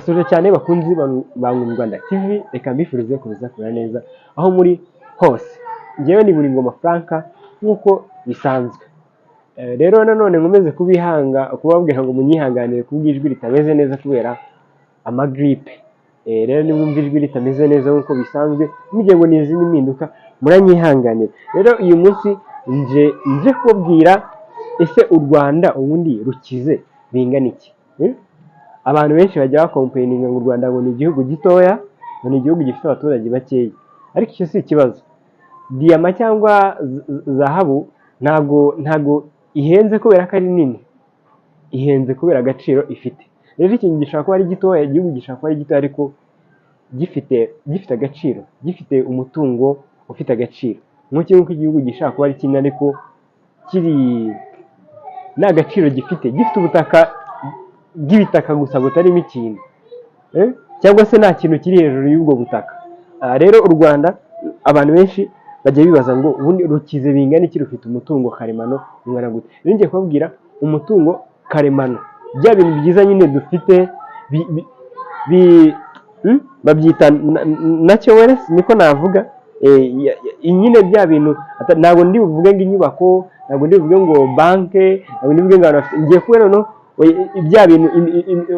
ndabasuje cyane bakunzi ba Rwanda TV, reka mbifurize kuza kura neza aho muri hose. Ngewe ni Ngoma Frank nkuko bisanzwe. Rero nanone nkomeze kubabwira ngo munyihanganire kubwijwi ritameze neza kubera amagripe. Rero nimwumva ijwi ritameze neza nkuko bisanzwe mujye ngo n'izindi mpinduka muranyihanganira. Rero uyu munsi nje kubabwira ese u Rwanda ubundi rukize bingana iki? Abantu benshi bajya bakomplaininga ngo u Rwanda ngo ni igihugu gitoya, ngo ni igihugu gifite abaturage bakeya, ariko icyo si ikibazo. Diyama cyangwa zahabu ntago ihenze kubera ko ari nini, ihenze kubera agaciro ifite. Rero ikintu gishaka kuba ari gitoya, igihugu gishaka kuba ari gitoya ariko gifite agaciro, gifite umutungo ufite agaciro. Nk'uko igihugu gishaka kuba ari kinini ariko kiri nta gaciro gifite ubutaka bw'ibitaka gusa butarimo ikintu, cyangwa se nta kintu kiri hejuru y'ubwo butaka. Rero u Rwanda abantu benshi bajya bibaza ngo ubundi rukize bingana iki, rufite umutungo karemano ungana gute? Rero ngiye kubabwira umutungo karemano, bya bintu byiza nyine dufite babyita nacyo wese niko navuga. Nyine bya bintu ntabwo ndi buvuge ngo inyubako, ntabwo ndi buvuge ngo banke, ntabwo ndi buvuge ngo abantu bafite. Ngiye kubera no bya bintu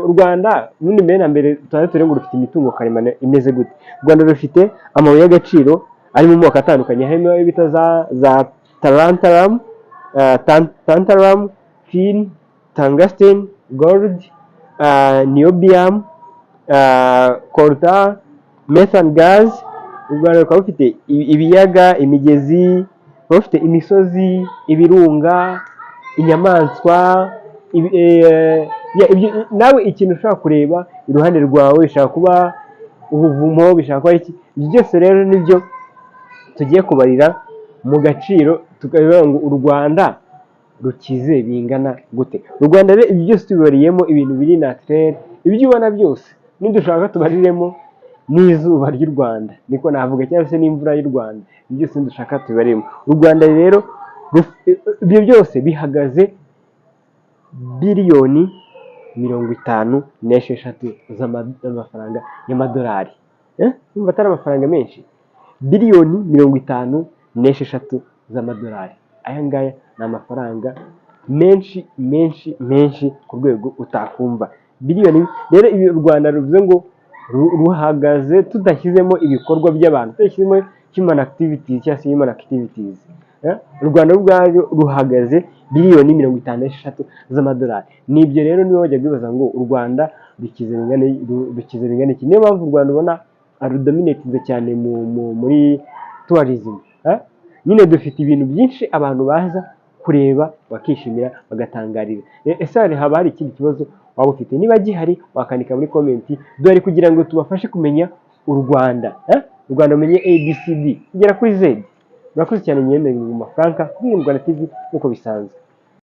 u Rwanda ubundi mbere na mbere turi ngo rufite imitungo karemano imeze gute. U Rwanda rufite amabuye y'agaciro ari mu moko atandukanye, harimo ayo bita za tantalum, tin, tungsten, gold, niobium, coltan, methane gas. U Rwanda rukaba rufite ibiyaga, imigezi, rufite imisozi, ibirunga, inyamaswa. Nawe ikintu ushaka kureba iruhande rwawe bishaka kuba ubuvumo, bishaka kuba iki, byose rero nibyo tugiye kubarira mu gaciro, tukavuga ngo u Rwanda rukize bingana gute. U Rwanda rero ibi byose tubibariyemo ibintu biri naturel, ibyo ubona byose nidushaka tubariremo n'izuba ry'u Rwanda, niko navuga, cyangwa se n'imvura y'u Rwanda. Ibyo byose dushaka tubibarimo. U Rwanda rero ibyo byose bihagaze biliyoni 56 z'amafaranga y'amadolari. Numva atari amafaranga menshi. Biliyoni 56 z'amadolari. Aya ngaya ni amafaranga menshi ku rwego utakumva. Biliyoni rero u Rwanda ruvuze ngo ruhagaze tudashyizemo ibikorwa by'abantu, tudashyizemo human activities cyangwa se human activities. U Rwanda ubwaryo ruhagaze biliyoni 56 z'amadolari. Nibyo rero niba bajya bibaza ngo u Rwanda rukize bingana iki. Niyo mpamvu u Rwanda ubona rudominatinze cyane muri tourism. Nyine dufite ibintu byinshi abantu baza kureba bakishimira bagatangarira. Ese haba hari ikindi kibazo waba ufite? Niba gihari wakandika muri comment, dore kugira ngo tubafashe kumenya u Rwanda. U Rwanda umenye ABCD kugera kuri Z. Murakoze cyane, Ngoma Frank kuri Rwanda TV nkuko bisanzwe.